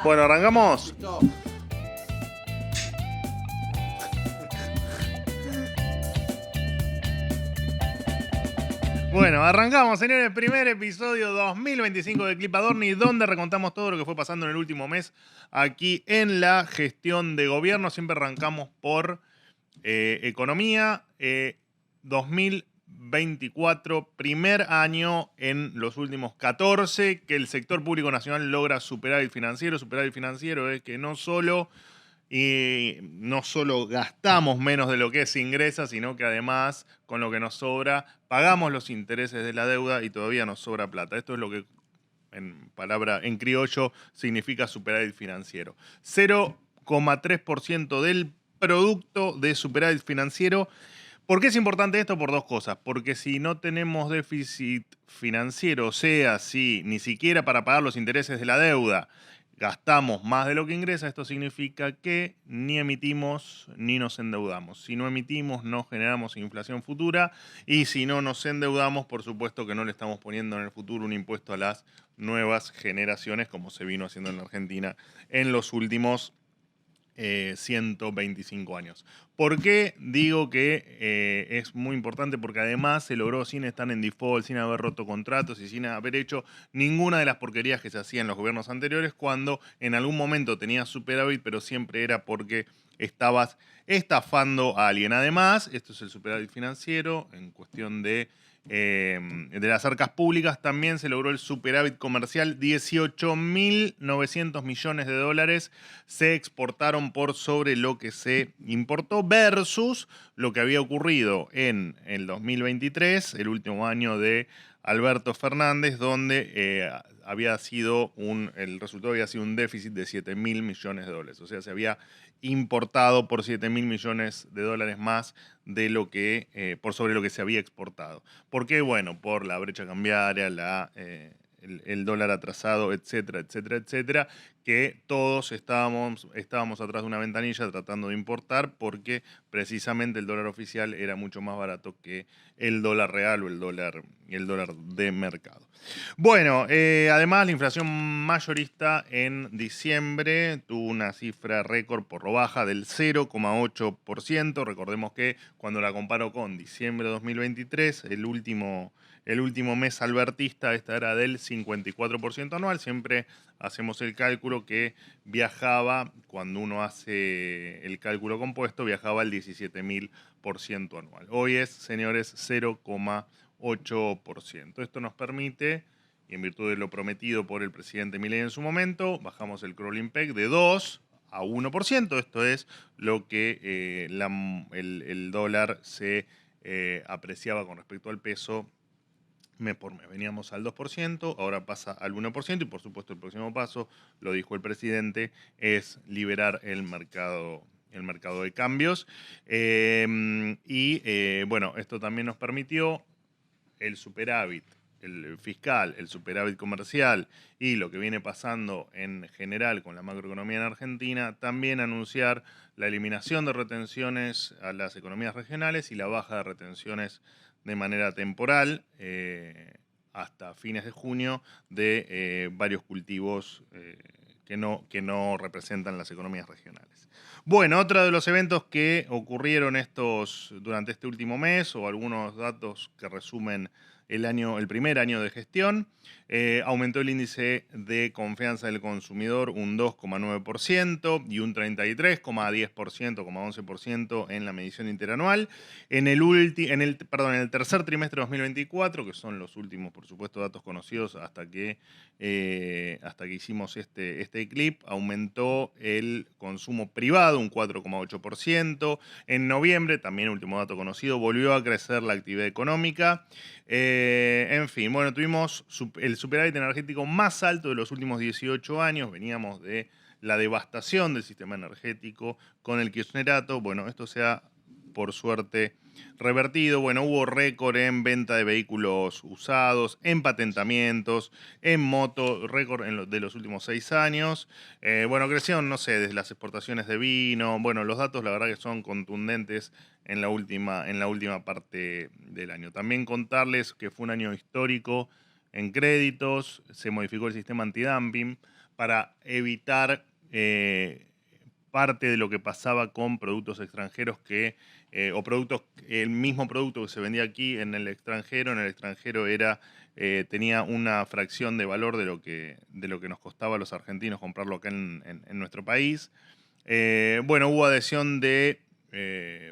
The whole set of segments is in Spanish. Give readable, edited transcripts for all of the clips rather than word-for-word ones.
Bueno, arrancamos. Listo. Bueno, arrancamos, señores, primer episodio 2025 de Clip Adorni, donde recontamos todo lo que fue pasando en el último mes aquí en la gestión de gobierno. Siempre arrancamos por economía. 2024, primer año en los últimos 14 que el sector público nacional logra superávit financiero. Superávit financiero es que no solo gastamos menos de lo que se ingresa, sino que además, con lo que nos sobra, pagamos los intereses de la deuda y todavía nos sobra plata. Esto es lo que, en criollo, significa superávit financiero. 0,3% del producto de superávit financiero. ¿Por qué es importante esto? Por dos cosas. Porque si no tenemos déficit financiero, o sea, si ni siquiera para pagar los intereses de la deuda gastamos más de lo que ingresa, esto significa que ni emitimos ni nos endeudamos. Si no emitimos, no generamos inflación futura, y si no nos endeudamos, por supuesto que no le estamos poniendo en el futuro un impuesto a las nuevas generaciones, como se vino haciendo en la Argentina en los últimos 125 años. ¿Por qué digo que es muy importante? Porque además se logró sin estar en default, sin haber roto contratos y sin haber hecho ninguna de las porquerías que se hacían en los gobiernos anteriores, cuando en algún momento tenías superávit, pero siempre era porque estabas estafando a alguien. Además, esto es el superávit financiero en cuestión de las arcas públicas. También se logró el superávit comercial. 18.900 millones de dólares se exportaron por sobre lo que se importó, versus lo que había ocurrido en el 2023, el último año de Alberto Fernández, donde el resultado había sido un déficit de 7.000 millones de dólares. O sea, se había importado por 7.000 millones de dólares más de lo que, por sobre lo que se había exportado. ¿Por qué? Bueno, por la brecha cambiaria, el dólar atrasado, etcétera, etcétera, etcétera, que todos estábamos atrás de una ventanilla tratando de importar, porque precisamente el dólar oficial era mucho más barato que el dólar real o el dólar de mercado. Bueno, además la inflación mayorista en diciembre tuvo una cifra récord por lo baja del 0,8%. Recordemos que cuando la comparo con diciembre de 2023, el último mes albertista, esta era del 54% anual. Siempre hacemos el cálculo que viajaba, cuando uno hace el cálculo compuesto, viajaba al 17.000% anual. Hoy es, señores, 0,8%. Esto nos permite, y en virtud de lo prometido por el presidente Milei en su momento, bajamos el crawling peg de 2 a 1%. Esto es lo que el dólar se apreciaba con respecto al peso mes por mes. Veníamos al 2%, ahora pasa al 1%, y por supuesto el próximo paso, lo dijo el presidente, es liberar el mercado de cambios. Bueno, esto también nos permitió el superávit, el fiscal, el superávit comercial y lo que viene pasando en general con la macroeconomía en Argentina, también anunciar la eliminación de retenciones a las economías regionales y la baja de retenciones de manera temporal hasta fines de junio de varios cultivos que no representan las economías regionales. Bueno, otro de los eventos que ocurrieron durante este último mes, o algunos datos que resumen el primer año de gestión, aumentó el índice de confianza del consumidor un 2,9% y un 33,10%, 11% en la medición interanual. En el tercer trimestre de 2024, que son los últimos, por supuesto, datos conocidos hasta que hicimos este clip, aumentó el consumo privado un 4,8%. En noviembre, también último dato conocido, volvió a crecer la actividad económica. En fin, bueno, tuvimos el superávit energético más alto de los últimos 18 años. Veníamos de la devastación del sistema energético con el kirchnerato. Bueno, esto se ha, por suerte, revertido. Bueno, hubo récord en venta de vehículos usados, en patentamientos, en moto, récord de los últimos 6 años. Bueno, crecieron, no sé, desde las exportaciones de vino. Bueno, los datos la verdad que son contundentes en la última parte del año. También contarles que fue un año histórico en créditos. Se modificó el sistema antidumping para evitar parte de lo que pasaba con productos extranjeros o productos, el mismo producto que se vendía aquí en el extranjero tenía una fracción de valor de lo que nos costaba a los argentinos comprarlo acá en nuestro país. Bueno, hubo adhesión de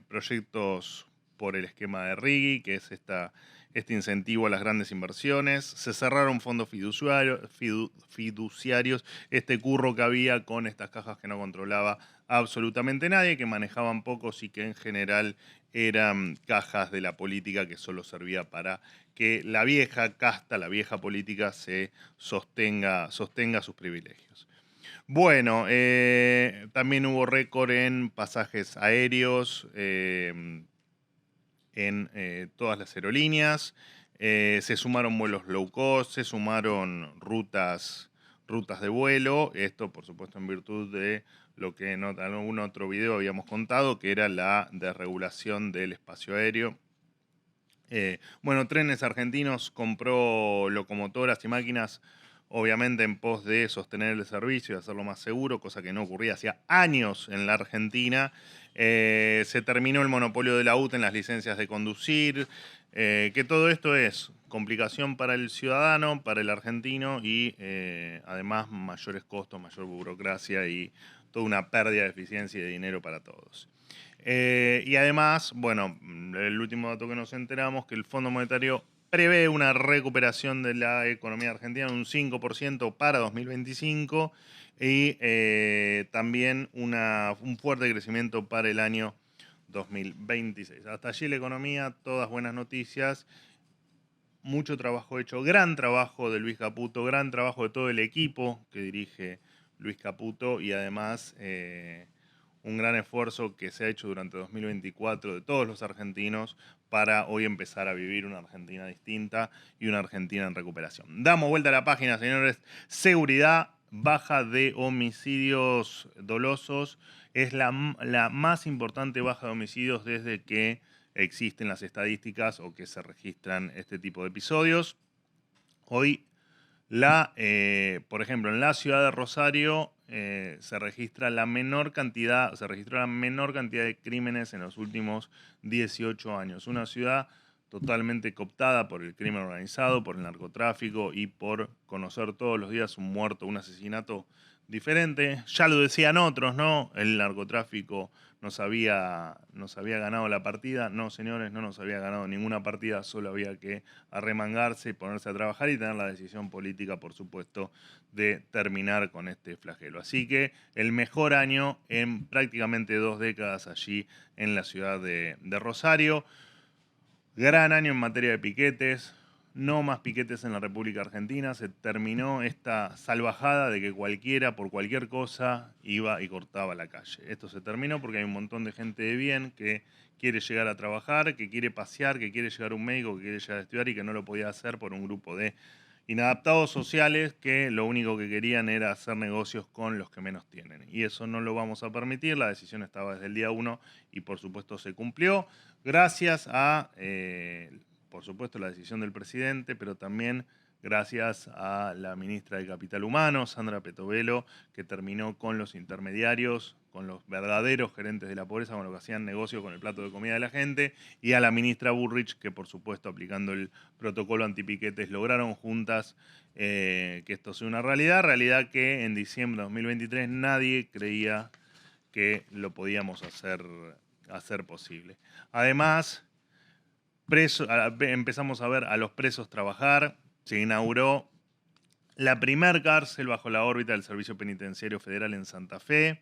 proyectos por el esquema de RIGI, que es este incentivo a las grandes inversiones. Se cerraron fondos fiduciarios, este curro que había con estas cajas que no controlaba absolutamente nadie, que manejaban pocos y que en general eran cajas de la política que solo servía para que la vieja casta, la vieja política se sostenga sus privilegios. Bueno, también hubo récord en pasajes aéreos en todas las aerolíneas. Se sumaron vuelos low cost, se sumaron rutas de vuelo. Esto, por supuesto, en virtud de lo que en algún otro video habíamos contado, que era la desregulación del espacio aéreo. Bueno, Trenes Argentinos compró locomotoras y máquinas, obviamente en pos de sostener el servicio y hacerlo más seguro, cosa que no ocurría hacía años en la Argentina. Se terminó el monopolio de la UTE en las licencias de conducir, que todo esto es complicación para el ciudadano, para el argentino y además mayores costos, mayor burocracia y toda una pérdida de eficiencia y de dinero para todos. Y además, bueno, el último dato que nos enteramos, que el Fondo Monetario prevé una recuperación de la economía argentina de un 5% para 2025 y también un fuerte crecimiento para el año 2026. Hasta allí la economía, todas buenas noticias, mucho trabajo hecho, gran trabajo de Luis Caputo, gran trabajo de todo el equipo que dirige Luis Caputo y además un gran esfuerzo que se ha hecho durante 2024 de todos los argentinos para hoy empezar a vivir una Argentina distinta y una Argentina en recuperación. Damos vuelta a la página, señores. Seguridad, baja de homicidios dolosos. Es la más importante baja de homicidios desde que existen las estadísticas o que se registran este tipo de episodios. Hoy, por ejemplo, en la ciudad de Rosario se registró la menor cantidad de crímenes en los últimos 18 años. Una ciudad totalmente cooptada por el crimen organizado, por el narcotráfico y por conocer todos los días un muerto, un asesinato diferente. Ya lo decían otros, ¿no? El narcotráfico nos había ganado la partida. No, señores, no nos había ganado ninguna partida, solo había que arremangarse, ponerse a trabajar y tener la decisión política, por supuesto, de terminar con este flagelo. Así que el mejor año en prácticamente 2 décadas allí en la ciudad de Rosario. Gran año en materia de piquetes. No más piquetes en la República Argentina. Se terminó esta salvajada de que cualquiera, por cualquier cosa, iba y cortaba la calle. Esto se terminó porque hay un montón de gente de bien que quiere llegar a trabajar, que quiere pasear, que quiere llegar a un médico, que quiere llegar a estudiar y que no lo podía hacer por un grupo de inadaptados sociales que lo único que querían era hacer negocios con los que menos tienen. Y eso no lo vamos a permitir. La decisión estaba desde el día 1 y por supuesto se cumplió. Gracias a, por supuesto, la decisión del presidente, pero también gracias a la ministra de Capital Humano, Sandra Petovelo, que terminó con los intermediarios, con los verdaderos gerentes de la pobreza, con los que hacían negocio con el plato de comida de la gente, y a la ministra Burrich, que por supuesto, aplicando el protocolo antipiquetes, lograron juntas que esto sea una realidad que en diciembre de 2023 nadie creía que lo podíamos hacer posible. Además, empezamos a ver a los presos trabajar. Se inauguró la primer cárcel bajo la órbita del Servicio Penitenciario Federal en Santa Fe.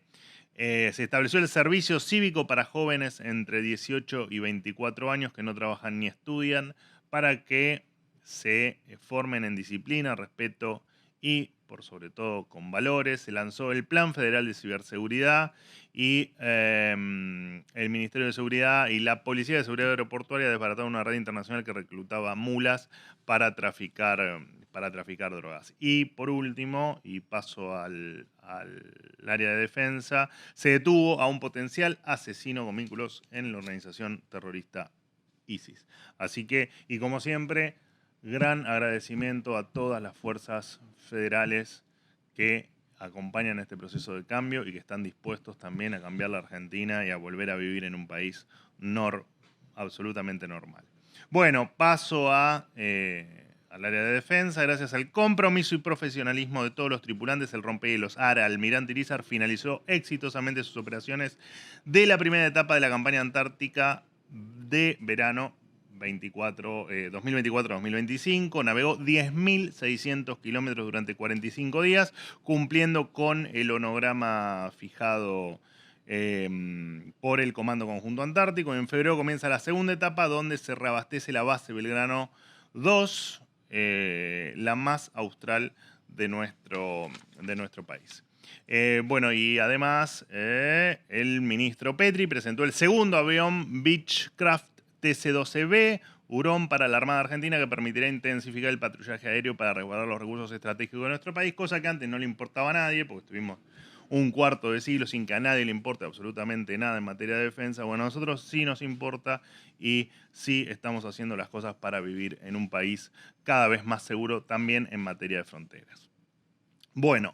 Se estableció el servicio cívico para jóvenes entre 18 y 24 años que no trabajan ni estudian para que se formen en disciplina, respeto y, por sobre todo, con valores. Se lanzó el Plan Federal de Ciberseguridad y el Ministerio de Seguridad y la Policía de Seguridad Aeroportuaria desbarataron una red internacional que reclutaba mulas para traficar drogas. Y por último, y paso al área de defensa, se detuvo a un potencial asesino con vínculos en la organización terrorista ISIS. Así que, y como siempre, gran agradecimiento a todas las fuerzas federales que acompañan este proceso de cambio y que están dispuestos también a cambiar la Argentina y a volver a vivir en un país absolutamente normal. Bueno, paso al área de defensa. Gracias al compromiso y profesionalismo de todos los tripulantes, el rompehielos ARA Almirante Irizar finalizó exitosamente sus operaciones de la primera etapa de la campaña antártica de verano 2024-2025. Navegó 10.600 kilómetros durante 45 días, cumpliendo con el honograma fijado por el Comando Conjunto Antártico. En febrero comienza la segunda etapa, donde se reabastece la base Belgrano 2, la más austral de nuestro país. Bueno, y además el ministro Petri presentó el segundo avión Beechcraft TC-12B Hurón para la Armada Argentina, que permitirá intensificar el patrullaje aéreo para resguardar los recursos estratégicos de nuestro país, cosa que antes no le importaba a nadie, porque estuvimos un cuarto de siglo sin que a nadie le importe absolutamente nada en materia de defensa. Bueno, a nosotros sí nos importa y sí estamos haciendo las cosas para vivir en un país cada vez más seguro también en materia de fronteras. Bueno,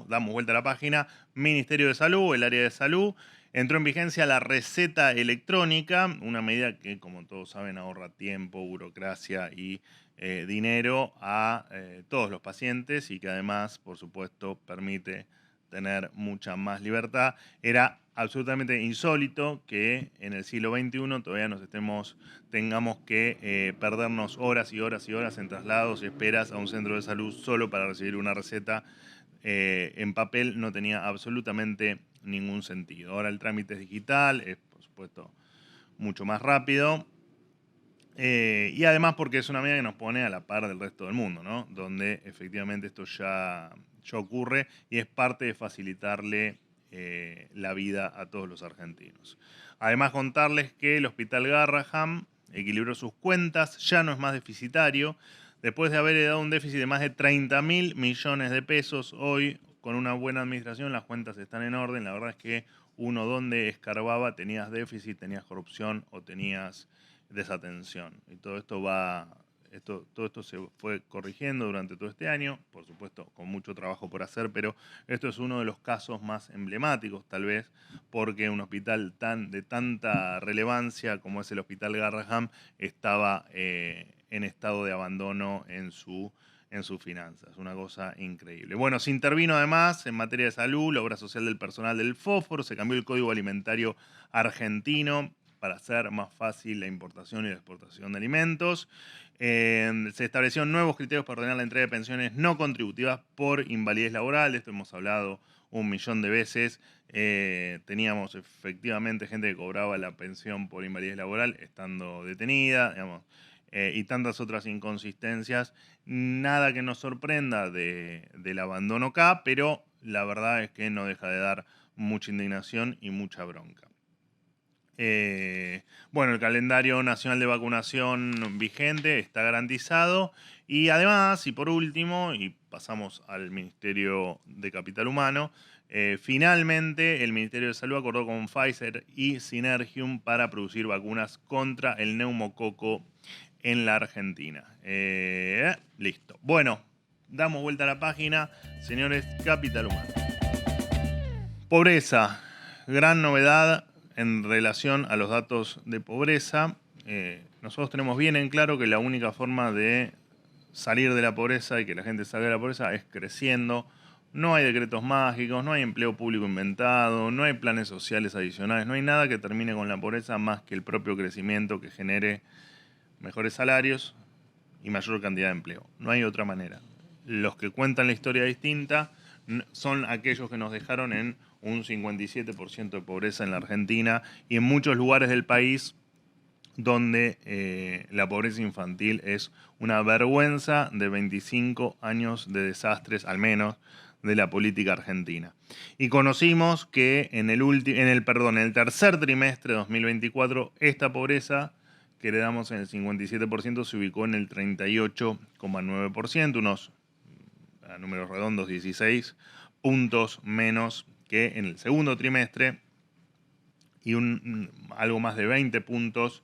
damos vuelta a la página. Ministerio de Salud, el área de salud. Entró en vigencia la receta electrónica, una medida que, como todos saben, ahorra tiempo, burocracia y dinero a todos los pacientes y que además, por supuesto, permite tener mucha más libertad. Era absolutamente insólito que en el siglo XXI todavía tengamos que perdernos horas y horas y horas en traslados y esperas a un centro de salud solo para recibir una receta en papel. No tenía absolutamente ningún sentido. Ahora el trámite es digital, es por supuesto mucho más rápido. Y además porque es una medida que nos pone a la par del resto del mundo, ¿no? Donde efectivamente esto ya ocurre y es parte de facilitarle la vida a todos los argentinos. Además, contarles que el Hospital Garrahan equilibró sus cuentas, ya no es más deficitario. Después de haber dado un déficit de más de 30.000 millones de pesos, hoy, con una buena administración, las cuentas están en orden. La verdad es que uno donde escarbaba tenías déficit, tenías corrupción o tenías desatención. Y todo esto se fue corrigiendo durante todo este año, por supuesto con mucho trabajo por hacer, pero esto es uno de los casos más emblemáticos tal vez, porque un hospital de tanta relevancia como es el Hospital Garrahan estaba en estado de abandono en sus finanzas. Una cosa increíble. Bueno, se intervino además en materia de salud, la obra social del personal del fósforo, se cambió el Código Alimentario argentino para hacer más fácil la importación y la exportación de alimentos. Se establecieron nuevos criterios para ordenar la entrega de pensiones no contributivas por invalidez laboral. De esto hemos hablado 1.000.000 de veces. Teníamos efectivamente gente que cobraba la pensión por invalidez laboral estando detenida, digamos, y tantas otras inconsistencias. Nada que nos sorprenda del abandono acá, pero la verdad es que no deja de dar mucha indignación y mucha bronca. Bueno, el calendario nacional de vacunación vigente está garantizado y además, y por último, y pasamos al Ministerio de Capital Humano, finalmente el Ministerio de Salud acordó con Pfizer y Synergium para producir vacunas contra el neumococo en la Argentina. Listo. Bueno, damos vuelta a la página, señores. Capital Humano. Pobreza, gran novedad en relación a los datos de pobreza. Nosotros tenemos bien en claro que la única forma de salir de la pobreza y que la gente salga de la pobreza es creciendo. No hay decretos mágicos, no hay empleo público inventado, no hay planes sociales adicionales, no hay nada que termine con la pobreza más que el propio crecimiento que genere mejores salarios y mayor cantidad de empleo. No hay otra manera. Los que cuentan la historia distinta son aquellos que nos dejaron en un 57% de pobreza en la Argentina y en muchos lugares del país donde la pobreza infantil es una vergüenza de 25 años de desastres, al menos, de la política argentina. Y conocimos que en el tercer trimestre de 2024, esta pobreza que heredamos en el 57% se ubicó en el 38,9%, unos a números redondos 16 puntos menos que en el segundo trimestre y algo más de 20 puntos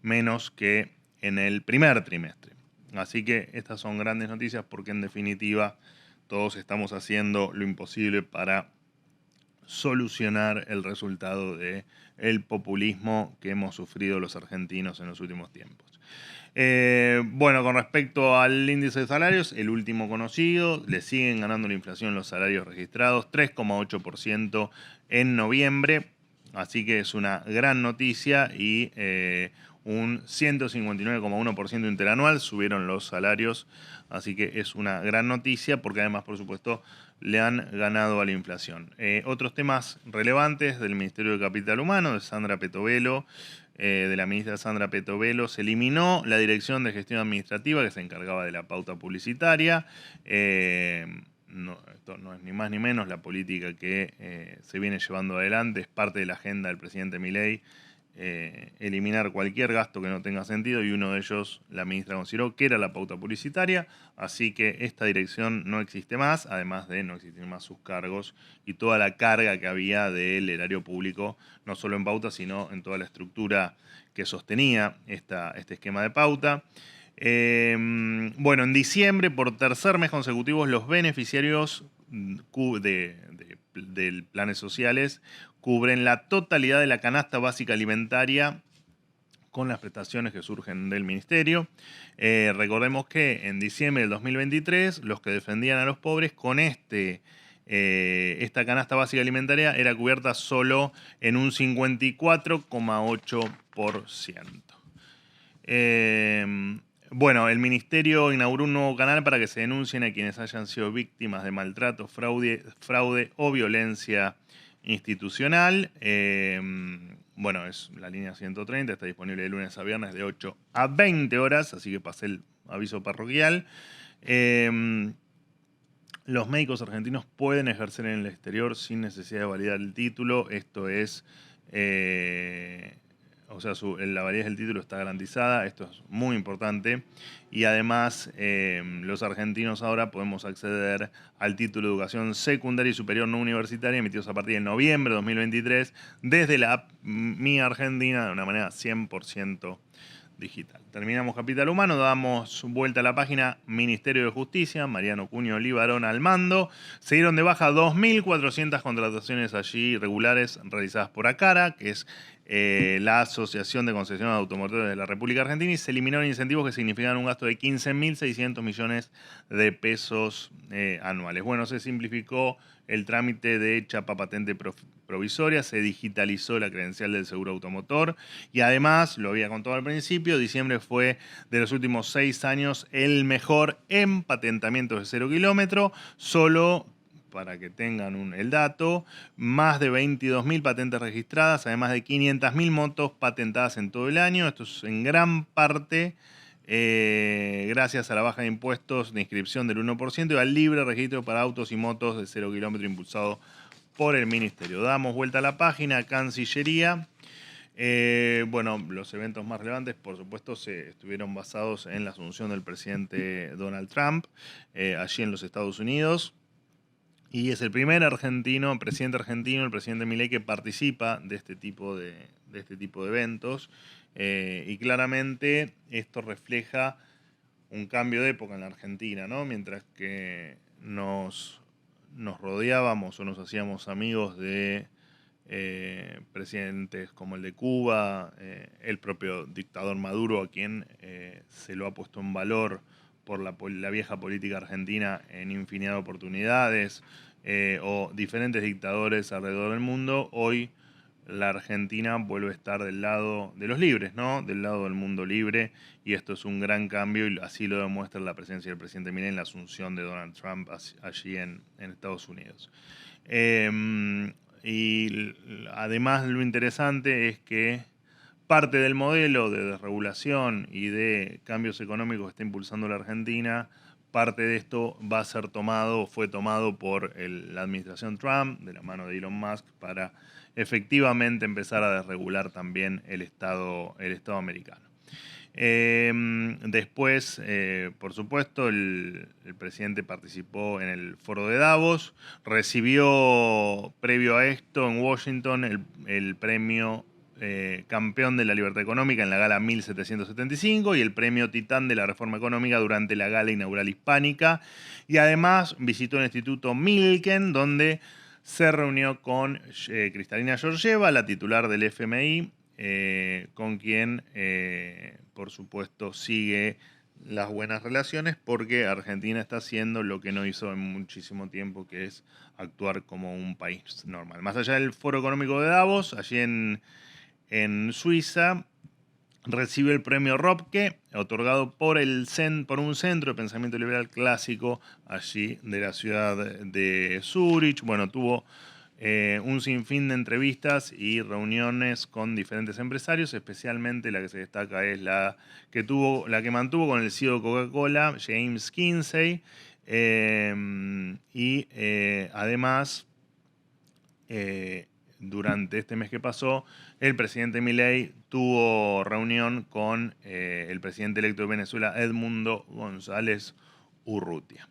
menos que en el primer trimestre. Así que estas son grandes noticias porque en definitiva todos estamos haciendo lo imposible para solucionar el resultado del populismo que hemos sufrido los argentinos en los últimos tiempos. Bueno, con respecto al índice de salarios, el último conocido, le siguen ganando la inflación los salarios registrados, 3,8% en noviembre, así que es una gran noticia y un 159,1% interanual subieron los salarios, así que es una gran noticia porque además, por supuesto, le han ganado a la inflación. Otros temas relevantes del Ministerio de Capital Humano, de Sandra Petovelo, de la ministra Sandra Petovelo, se eliminó la Dirección de Gestión Administrativa que se encargaba de la pauta publicitaria. Esto no es ni más ni menos la política que se viene llevando adelante, es parte de la agenda del presidente Milei, eliminar cualquier gasto que no tenga sentido, y uno de ellos la ministra consideró que era la pauta publicitaria, así que esta dirección no existe más, además de no existir más sus cargos y toda la carga que había del erario público, no solo en pauta, sino en toda la estructura que sostenía este esquema de pauta. Bueno, en diciembre, por tercer mes consecutivo, los beneficiarios del planes sociales cubren la totalidad de la canasta básica alimentaria con las prestaciones que surgen del ministerio. Recordemos que en diciembre del 2023 los que defendían a los pobres con esta canasta básica alimentaria era cubierta solo en un 54,8%. Bueno, el ministerio inauguró un nuevo canal para que se denuncien a quienes hayan sido víctimas de maltrato, fraude o violencia institucional. Bueno, es la línea 130, está disponible de lunes a viernes de 8 a 20 horas, así que pasé el aviso parroquial. Los médicos argentinos pueden ejercer en el exterior sin necesidad de validar el título. Esto es, la validez del título está garantizada. Esto es muy importante. Y además, los argentinos ahora podemos acceder al título de educación secundaria y superior no universitaria emitidos a partir de noviembre de 2023 desde la app Mi Argentina de una manera 100% digital. Terminamos Capital Humano, damos vuelta a la página. Ministerio de Justicia, Mariano Cuño Libarón al mando. Se dieron de baja 2.400 contrataciones allí irregulares realizadas por ACARA, que es la Asociación de Concesionarios de Automotores de la República Argentina, y se eliminaron incentivos que significan un gasto de 15.600 millones de pesos anuales. Bueno, se simplificó el trámite de chapa patente provisoria, se digitalizó la credencial del seguro automotor y además, lo había contado al principio, diciembre fue de los últimos 6 años el mejor en patentamientos de 0 kilómetro, solo para que tengan el dato, más de 22.000 patentes registradas, además de 500.000 motos patentadas en todo el año. Esto es en gran parte gracias a la baja de impuestos de inscripción del 1% y al libre registro para autos y motos de 0 kilómetro impulsado por el Ministerio. Damos vuelta a la página, Cancillería. Bueno, los eventos más relevantes, por supuesto, estuvieron basados en la asunción del presidente Donald Trump allí en los Estados Unidos. Y es el primer presidente argentino, el presidente Milei, que participa de este tipo de eventos. Y claramente esto refleja un cambio de época en la Argentina, ¿no? Mientras que nos rodeábamos o nos hacíamos amigos de presidentes como el de Cuba, el propio dictador Maduro, a quien se lo ha puesto en valor por la vieja política argentina en infinidad de oportunidades, o diferentes dictadores alrededor del mundo, hoy la Argentina vuelve a estar del lado de los libres, ¿no? Del lado del mundo libre, y esto es un gran cambio y así lo demuestra la presencia del presidente Milei en la asunción de Donald Trump allí en Estados Unidos. Y además lo interesante es que parte del modelo de desregulación y de cambios económicos que está impulsando la Argentina, parte de esto va a ser fue tomado por la administración Trump, de la mano de Elon Musk, para efectivamente empezar a desregular también el Estado americano. Después, por supuesto, el presidente participó en el foro de Davos, recibió previo a esto en Washington el premio campeón de la libertad económica en la Gala 1775 y el premio Titán de la Reforma Económica durante la Gala Inaugural Hispánica. Y además visitó el Instituto Milken, donde se reunió con Kristalina Georgieva, la titular del FMI, con quien, por supuesto, sigue las buenas relaciones, porque Argentina está haciendo lo que no hizo en muchísimo tiempo, que es actuar como un país normal. Más allá del Foro Económico de Davos, allí en Suiza, recibe el premio Ropke, otorgado por un centro de pensamiento liberal clásico allí de la ciudad de Zúrich. Bueno, tuvo un sinfín de entrevistas y reuniones con diferentes empresarios, especialmente la que se destaca es la que mantuvo con el CEO de Coca-Cola, James Kinsey, además, durante este mes que pasó, el presidente Milei tuvo reunión con el presidente electo de Venezuela, Edmundo González Urrutia.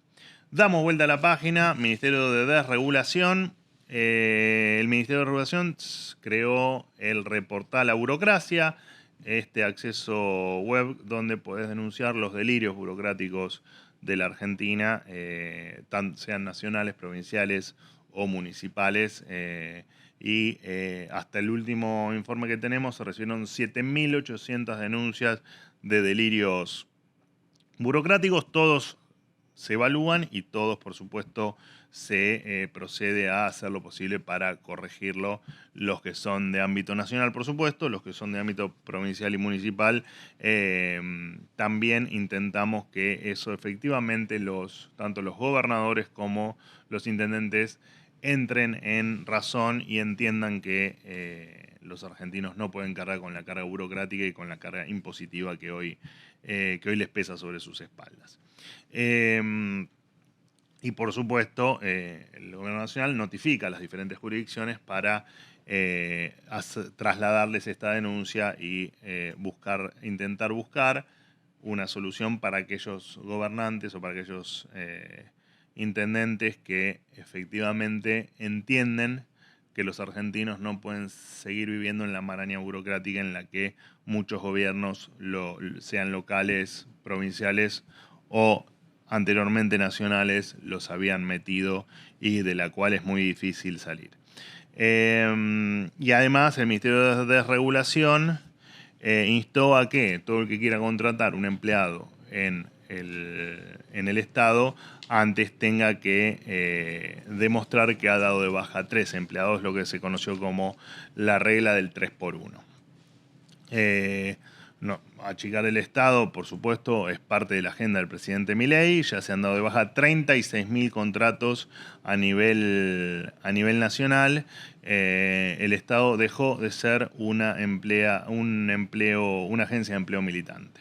Damos vuelta a la página, Ministerio de Desregulación. El Ministerio de Regulación creó el reportal a burocracia, este acceso web donde podés denunciar los delirios burocráticos de la Argentina, sean nacionales, provinciales o municipales. Hasta el último informe que tenemos se recibieron 7.800 denuncias de delirios burocráticos. Todos se evalúan y todos, por supuesto, se procede a hacer lo posible para corregirlo. Los que son de ámbito nacional, por supuesto, los que son de ámbito provincial y municipal, también intentamos que eso efectivamente tanto los gobernadores como los intendentes entren en razón y entiendan que los argentinos no pueden cargar con la carga burocrática y con la carga impositiva que hoy les pesa sobre sus espaldas. Y por supuesto, el Gobierno Nacional notifica a las diferentes jurisdicciones para trasladarles esta denuncia y intentar buscar una solución para aquellos gobernantes o para aquellos intendentes que efectivamente entienden que los argentinos no pueden seguir viviendo en la maraña burocrática en la que muchos gobiernos, sean locales, provinciales o anteriormente nacionales, los habían metido y de la cual es muy difícil salir. Y además el Ministerio de Desregulación instó a que todo el que quiera contratar un empleado en el Estado antes tenga que demostrar que ha dado de baja 3 empleados, lo que se conoció como la regla del 3x1. Achicar el Estado, por supuesto, es parte de la agenda del presidente Milei. Ya se han dado de baja 36.000 contratos a nivel nacional. El Estado dejó de ser una agencia de empleo militante.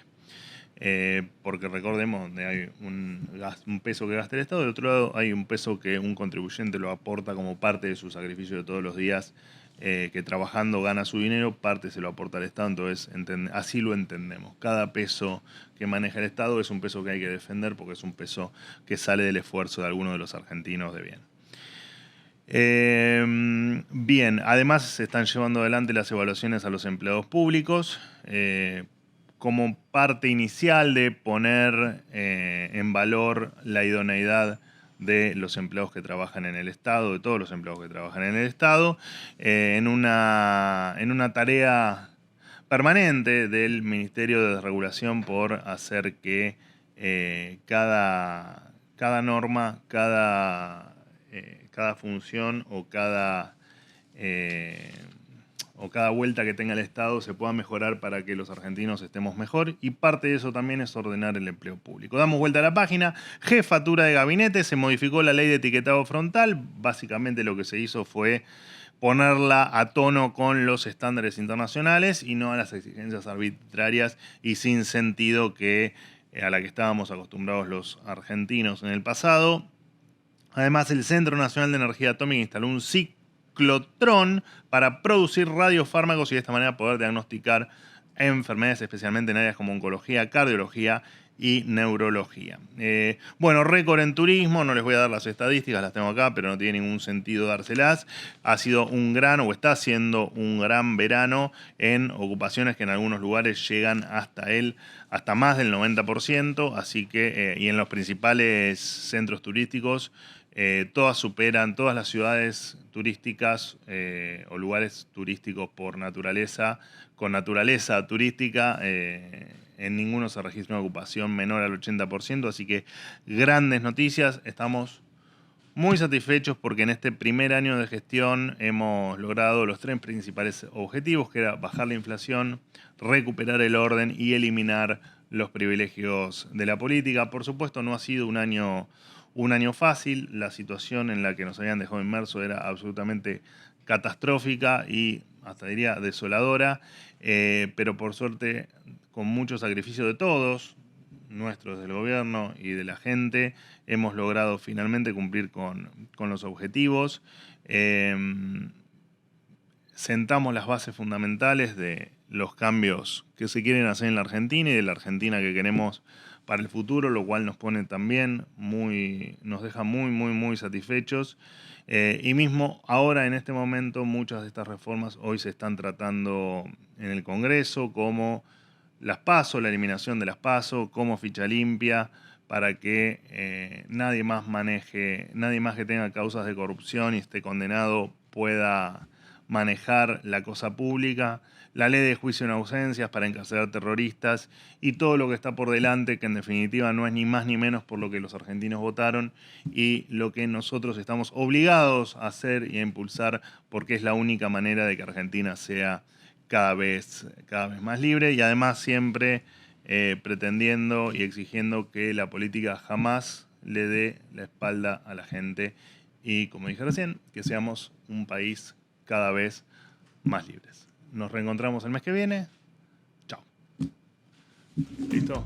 Porque recordemos, donde hay un peso que gasta el Estado, del otro lado hay un peso que un contribuyente lo aporta como parte de su sacrificio de todos los días, que trabajando gana su dinero, parte se lo aporta al Estado. Entonces así lo entendemos. Cada peso que maneja el Estado es un peso que hay que defender, porque es un peso que sale del esfuerzo de algunos de los argentinos de bien. Bien, además se están llevando adelante las evaluaciones a los empleados públicos, como parte inicial de poner en valor la idoneidad de los empleados que trabajan en el Estado, de todos los empleados que trabajan en el Estado, en una tarea permanente del Ministerio de Desregulación por hacer que cada norma, cada función o cada vuelta que tenga el Estado se pueda mejorar para que los argentinos estemos mejor, y parte de eso también es ordenar el empleo público. Damos vuelta a la página. Jefatura de Gabinete, se modificó la ley de etiquetado frontal. Básicamente lo que se hizo fue ponerla a tono con los estándares internacionales y no a las exigencias arbitrarias y sin sentido a la que estábamos acostumbrados los argentinos en el pasado. Además, el Centro Nacional de Energía Atómica instaló un ciclotrón para producir radiofármacos y de esta manera poder diagnosticar enfermedades, especialmente en áreas como oncología, cardiología y neurología. Bueno, récord en turismo, no les voy a dar las estadísticas, las tengo acá, pero no tiene ningún sentido dárselas. Ha sido un gran, o está siendo un gran verano en ocupaciones que en algunos lugares llegan hasta más del 90%, así que, y en los principales centros turísticos, todas las ciudades turísticas o lugares turísticos por naturaleza, con naturaleza turística, en ninguno se registra una ocupación menor al 80%, así que grandes noticias, estamos muy satisfechos porque en este primer año de gestión hemos logrado los 3 principales objetivos, que era bajar la inflación, recuperar el orden y eliminar los privilegios de la política. Por supuesto, no ha sido un año fácil. La situación en la que nos habían dejado inmersos era absolutamente catastrófica y hasta diría desoladora, pero por suerte, con mucho sacrificio de todos, nuestros del gobierno y de la gente, hemos logrado finalmente cumplir con los objetivos. Sentamos las bases fundamentales de los cambios que se quieren hacer en la Argentina y de la Argentina que queremos para el futuro, lo cual nos pone también nos deja muy satisfechos. Y mismo ahora, en este momento, muchas de estas reformas hoy se están tratando en el Congreso, como las PASO, la eliminación de las PASO, como ficha limpia, para que nadie más que tenga causas de corrupción y esté condenado pueda manejar la cosa pública, la ley de juicio en ausencias para encarcelar terroristas y todo lo que está por delante, que en definitiva no es ni más ni menos por lo que los argentinos votaron y lo que nosotros estamos obligados a hacer y a impulsar, porque es la única manera de que Argentina sea cada vez más libre, y además siempre pretendiendo y exigiendo que la política jamás le dé la espalda a la gente y, como dije recién, que seamos un país cada vez más libres. Nos reencontramos el mes que viene. Chao. ¿Listo?